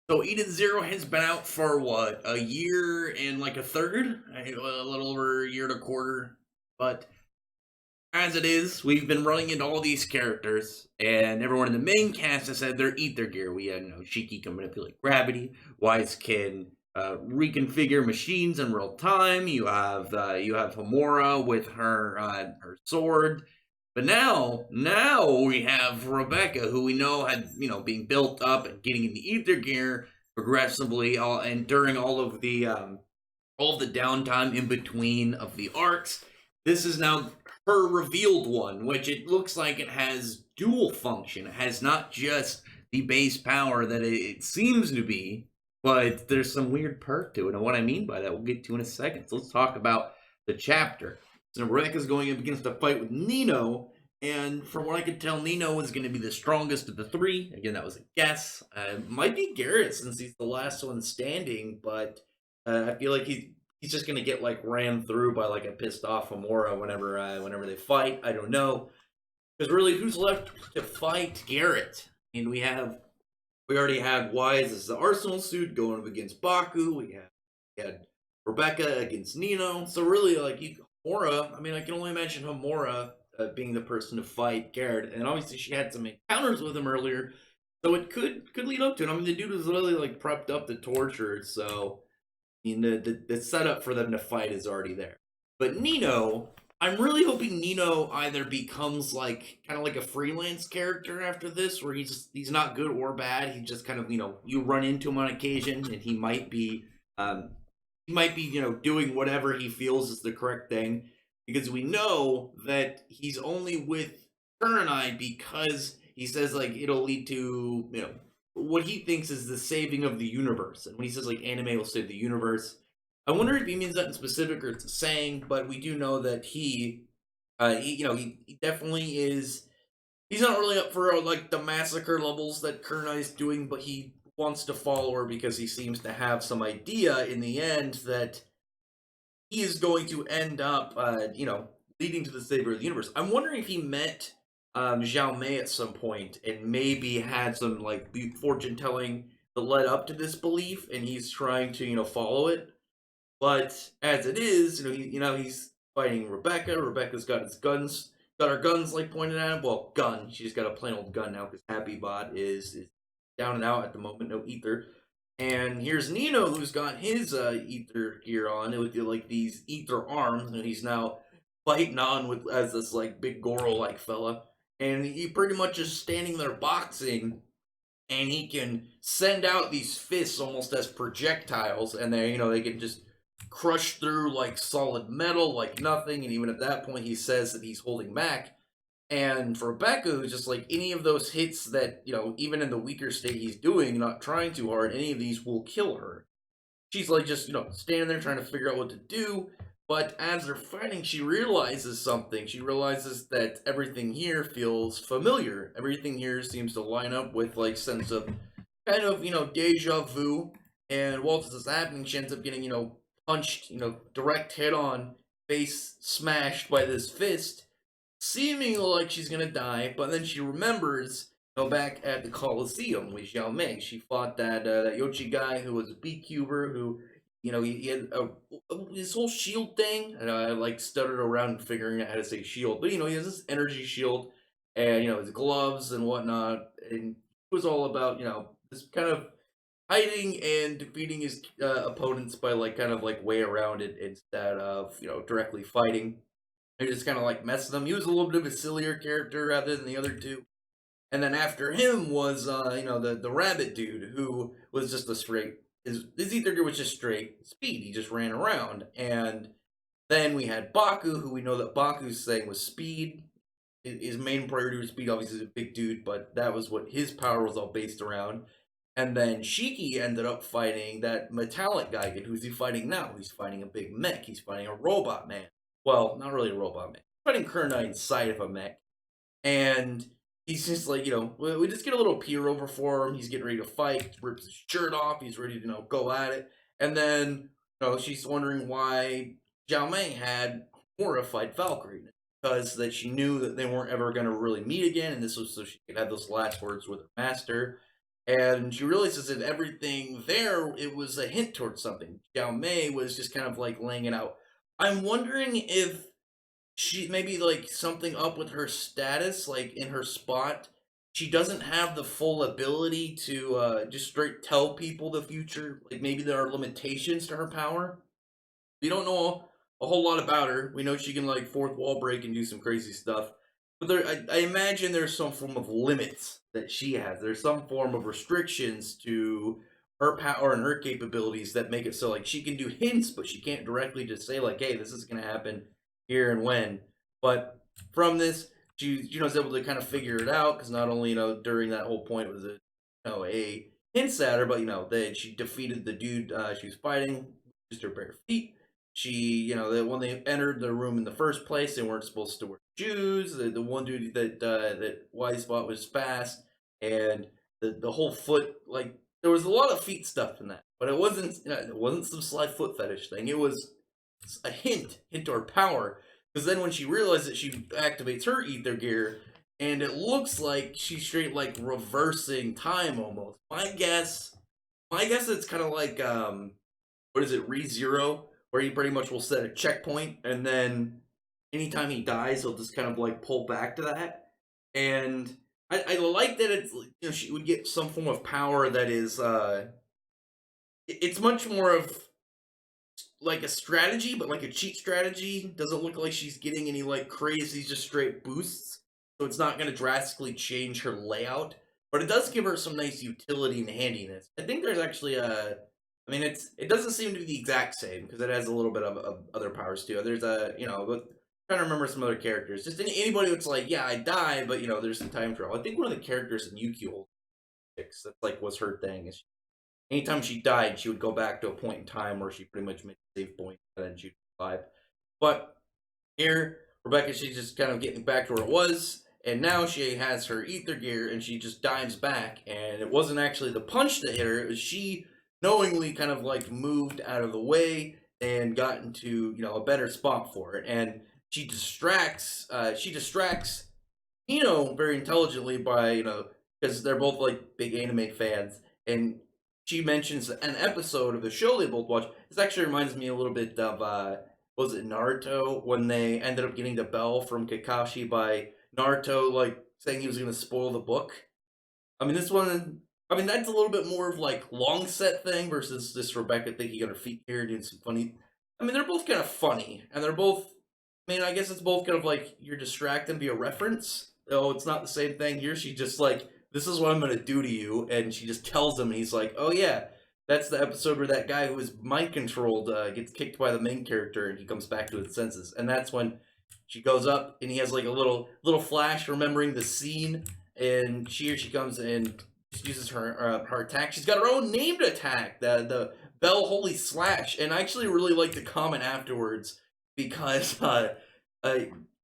So Eden Zero has been out for what, a year and like a third? A little over a year and a quarter. But as it is, we've been running into all these characters, and everyone in the main cast has said they're ether gear. We had Shiki can manipulate gravity, Wise can reconfigure machines in real time. You have Homura with her sword. But now we have Rebecca, who we know had being built up and getting into ether gear progressively, and during all of the downtime in between of the arcs. This is now her revealed one, which it looks like it has dual function. It has not just the base power that it seems to be, but there's some weird perk to it. And what I mean by that, we'll get to in a second. So let's talk about the chapter. So Rebecca's going up against a fight with Nino, and from what I could tell, Nino is going to be the strongest of the three. Again, that was a guess. Might be Garrett since he's the last one standing, but I feel like he's just gonna get like ran through by like a pissed off Amora whenever they fight. I don't know, because really, who's left to fight Garrett? And we already had Wise as the Arsenal suit going up against Baku. We had Rebecca against Nino. So really, like Amora. I mean, I can only imagine Amora being the person to fight Garrett, and obviously she had some encounters with him earlier. So it could lead up to it. I mean, the dude was literally like prepped up to torture. So mean, the setup for them to fight is already there. But Nino, I'm really hoping Nino either becomes like kind of like a freelance character after this, where he's not good or bad. He just kind of you run into him on occasion, and he might be doing whatever he feels is the correct thing, because we know that he's only with Kurenai because he says like it'll lead to what he thinks is the saving of the universe. And when he says like anime will save the universe, I wonder if he means that in specific or it's a saying. But we do know that he definitely is. He's not really up for like the massacre levels that Kurenai is doing, but he wants to follow her because he seems to have some idea in the end that he is going to end up, leading to the savior of the universe. I'm wondering if he met Zhao Mei at some point and maybe had some like fortune telling that led up to this belief, and he's trying to follow it. But as it is, he's fighting Rebecca. Rebecca's got her guns like pointed at him. Well, gun. She's got a plain old gun now because Happy Bot is down and out at the moment. No ether. And here's Nino, who's got his ether gear on with like these ether arms, and he's now fighting on with as this like big Goro like fella, and he pretty much is standing there boxing, and he can send out these fists almost as projectiles, and they can just crush through like solid metal like nothing. And even at that point, he says that he's holding back. And for Rebecca, who's just like any of those hits that, even in the weaker state he's doing, not trying too hard, any of these will kill her. She's like just, standing there trying to figure out what to do. But as they're fighting, she realizes something. She realizes that everything here feels familiar. Everything here seems to line up with like sense of kind of, deja vu. And while this is happening, she ends up getting, punched, direct hit on, face smashed by this fist, seeming like she's gonna die, but then she remembers, back at the Coliseum with Xiao Mei, she fought that Yoshi guy who was a beekeeper who, he had his whole shield thing, and I like stuttered around figuring out how to say shield, but he has this energy shield, and his gloves and whatnot, and it was all about this kind of hiding and defeating his opponents by like kind of like way around it instead of directly fighting. They just kind of like messing them. He was a little bit of a sillier character rather than the other two. And then after him was the rabbit dude who was just a straight his ether was just straight speed. He just ran around. And then we had Baku, who we know that Baku's thing was speed. His main priority was speed. Obviously, he's a big dude, but that was what his power was all based around. And then Shiki ended up fighting that metallic guy. And who's he fighting now? He's fighting a big mech. He's fighting a robot man. Well, not really a robot mech. He's fighting Kurenai inside of a mech. And he's just like, we just get a little peer over for him. He's getting ready to fight, rips his shirt off. He's ready to, go at it. And then, she's wondering why Zhao Mei had Mora fight Valkyrie. Because that she knew that they weren't ever going to really meet again. And this was so she could have those last words with her master. And she realizes that everything there, it was a hint towards something. Xiao Mei was just kind of like laying it out. I'm wondering if she maybe like something up with her status, like in her spot. She doesn't have the full ability to just straight tell people the future. Like maybe there are limitations to her power. We don't know a whole lot about her. We know she can like fourth wall break and do some crazy stuff. But I imagine there's some form of limits that she has. There's some form of restrictions to her power and her capabilities that make it so like she can do hints, but she can't directly just say like, "Hey, this is going to happen here and when." But from this, she is able to kind of figure it out because not only during that whole point was it a hints at her, but that she defeated the dude she was fighting, just her bare feet. She, that when they entered the room in the first place, they weren't supposed to wear shoes. The one dude that Wise bought was fast, and the whole foot, like there was a lot of feet stuff in that, but it wasn't some sly foot fetish thing. It was a hint to her power. Because then when she realizes she activates her ether gear, and it looks like she's straight like reversing time almost. My guess it's kind of like what is it, ReZero, where he pretty much will set a checkpoint, and then anytime he dies, he'll just kind of like pull back to that. And I like that it's she would get some form of power that is it's much more of like a strategy, but like a cheat strategy. Doesn't look like she's getting any like crazy, just straight boosts. So it's not going to drastically change her layout, but it does give her some nice utility and handiness. I think there's actually a. I mean, it doesn't seem to be the exact same because it has a little bit of other powers too. There's but trying to remember some other characters. Just anybody that's like, yeah, I die, but there's some time travel. I think one of the characters in Yukio Six, that's like was her thing. Is anytime she died, she would go back to a point in time where she pretty much made a save point and then she'd survive. But here, Rebecca, she's just kind of getting back to where it was, and now she has her ether gear and she just dives back. And it wasn't actually the punch that hit her, it was she knowingly kind of like moved out of the way and got into a better spot for it. And she distracts very intelligently by because they're both like big anime fans, and she mentions an episode of the show they both watch. This actually reminds me a little bit of was it Naruto when they ended up getting the bell from Kakashi by Naruto like saying he was going to spoil the book. I mean, this one. I mean, that's a little bit more of like long set thing versus this Rebecca thinking on her feet here and doing some funny. I mean, they're both kind of funny, and they're both. I mean, I guess it's both kind of like you're distracted via reference. Oh, it's not the same thing here. She just like, this is what I'm gonna do to you, and she just tells him, and he's like, oh yeah, that's the episode where that guy who was mind controlled gets kicked by the main character, and he comes back to his senses, and that's when she goes up, and he has like a little flash remembering the scene, and she comes and uses her attack. She's got her own named attack, the Bell Holy Slash, and I actually really like the comment afterwards because uh,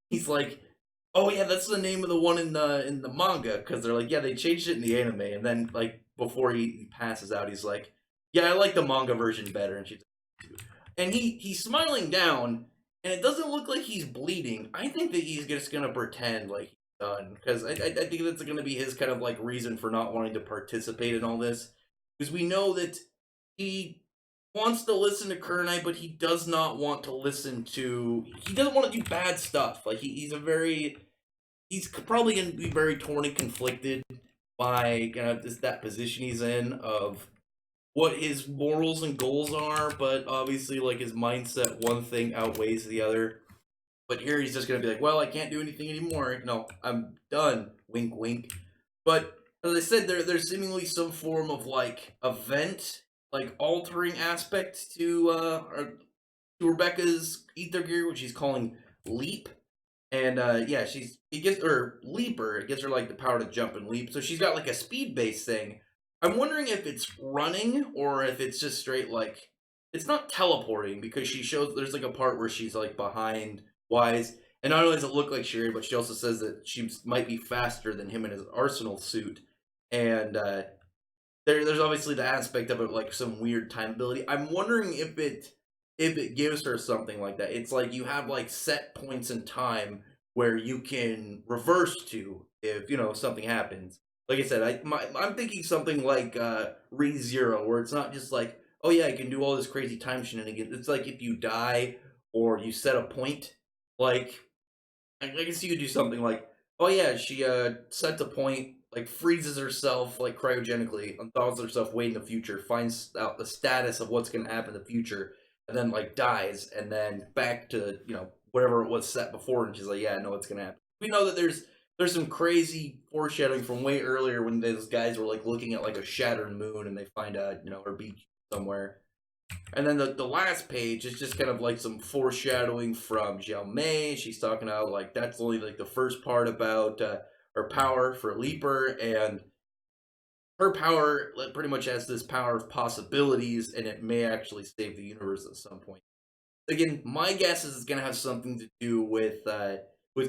he's like, "Oh yeah, that's the name of the one in the manga." Because they're like, "Yeah, they changed it in the anime," and then like before he passes out, he's like, "Yeah, I like the manga version better," and she's and he's smiling down, and it doesn't look like he's bleeding. I think that he's just gonna pretend like he's done because I think that's gonna be his kind of like reason for not wanting to participate in all this, because we know that he wants to listen to Kurnai, but he does not want to listen to. He doesn't want to do bad stuff. Like he's probably gonna be very torn and conflicted by that position he's in of what his morals and goals are, but obviously like his mindset, one thing outweighs the other. But here he's just gonna be like, well, I can't do anything anymore. No, I'm done. Wink, wink. But as I said, there's seemingly some form of like event, like altering aspect to Rebecca's ether gear, which she's calling Leap. And yeah, it gives her leaper. It gives her like the power to jump and leap. So she's got like a speed based thing. I'm wondering if it's running or if it's just straight like it's not teleporting because she shows there's like a part where she's like behind Wise, and not only does it look like Sherry, but she also says that she might be faster than him in his Arsenal suit, and there's obviously the aspect of it like some weird time ability. I'm wondering if it gives her something like that. It's like you have like set points in time where you can reverse to if something happens. like I said, I'm thinking something like ReZero, where it's not just like, oh yeah, I can do all this crazy time shenanigans. It's like if you die or you set a point, like I guess you could do something like, oh yeah, she sets a point, like freezes herself like cryogenically, unthaws herself way in the future, finds out the status of what's gonna happen in the future, and then like dies, and then back to whatever it was set before, and she's like, yeah, I know what's gonna happen. We know that there's some crazy foreshadowing from way earlier when those guys were like looking at like a shattered moon, and they find out her beach somewhere. And then the last page is just kind of like some foreshadowing from Jiao Mei. She's talking about like that's only like the first part about her power for Leaper, and her power pretty much has this power of possibilities, and it may actually save the universe at some point. Again, my guess is it's gonna have something to do with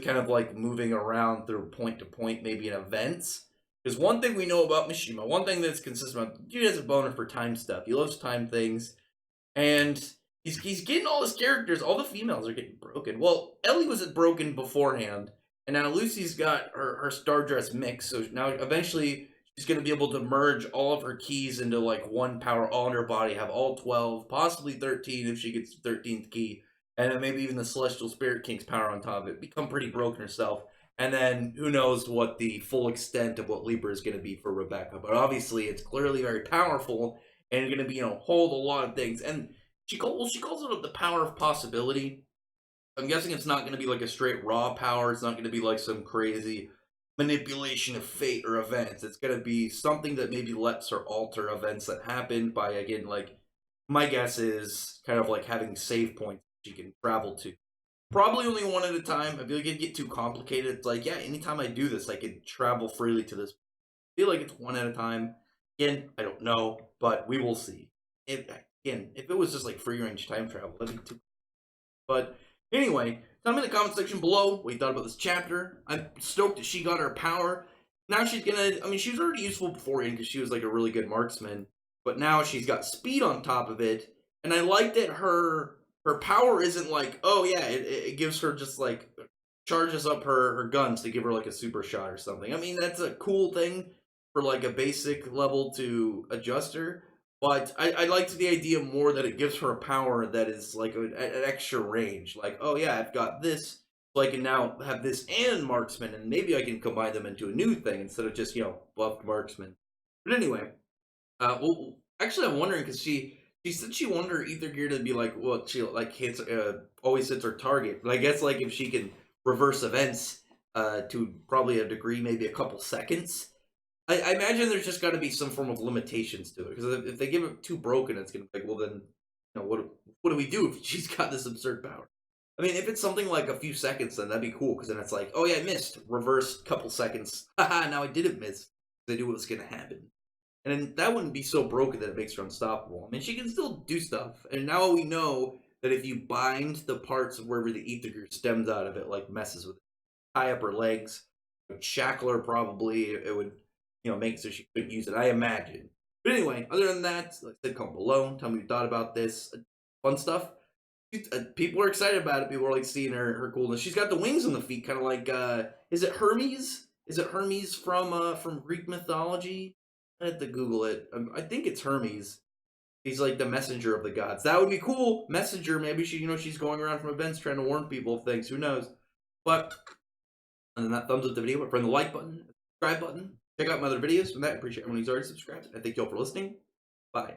kind of like moving around through point to point, maybe in events. Because one thing we know about Mishima, one thing that's consistent about, dude has a boner for time stuff. He loves time things, and he's getting all his characters. All the females are getting broken. Well, Ellie was broken beforehand, and now Lucy's got her star dress mix. So now eventually she's going to be able to merge all of her keys into like one power all in her body. Have all 12, possibly 13 if she gets the 13th key, and then maybe even the Celestial Spirit King's power on top of it. Become pretty broken herself. And then who knows what the full extent of what Libra is going to be for Rebecca. But obviously, it's clearly very powerful and going to be hold a lot of things. And she calls it the power of possibility. I'm guessing it's not going to be like a straight raw power. It's not going to be like some crazy manipulation of fate or events. It's going to be something that maybe lets her alter events that happen by, again, like my guess is kind of like having save points she can travel to. Probably only one at a time. I feel like it'd get too complicated. It's like, yeah, anytime I do this, I could travel freely to this. I feel like it's one at a time. Again, I don't know, but we will see. If it was just like free range time travel, that'd be too. But anyway, tell me in the comment section below what you thought about this chapter. I'm stoked that she got her power. Now she's gonna. I mean, she was already useful beforehand because she was like a really good marksman, but now she's got speed on top of it, and I like that her power isn't like, oh yeah, it gives her just like charges up her guns to give her like a super shot or something. I mean, that's a cool thing for like a basic level to adjust her. But I liked the idea more that it gives her a power that is like an extra range. Like, oh yeah, I've got this, so I can now have this and marksman, and maybe I can combine them into a new thing instead of just buffed marksman. But anyway, well, actually, I'm wondering because she said she wanted her ether gear to be like what she like hits always hits her target. But I guess like if she can reverse events to probably a degree, maybe a couple seconds. I imagine there's just got to be some form of limitations to it because if they give it too broken, it's gonna be like, well then, what do we do if she's got this absurd power? I mean, if it's something like a few seconds, then that'd be cool because then it's like, oh yeah, I missed, reverse couple seconds, haha, now I didn't miss. I knew what was gonna happen, and then that wouldn't be so broken that it makes her unstoppable. I mean, she can still do stuff, and now we know that if you bind the parts of wherever the ether stems out of it, like messes with it, tie up her legs, shackle her probably, it would make so she couldn't use it, I imagine. But anyway, other than that, like I said, comment below. Tell me what you thought about this. Fun stuff. People are excited about it. People are like seeing her coolness. She's got the wings on the feet, kind of like is it Hermes? Is it Hermes from Greek mythology? I had to Google it. I think it's Hermes. He's like the messenger of the gods. That would be cool. Messenger. Maybe she's going around from events trying to warn people of things. Who knows? But other than that, thumbs up the video. Press the like button, subscribe button. Check out my other videos. From that, I appreciate everyone who's already subscribed. I thank you all for listening. Bye.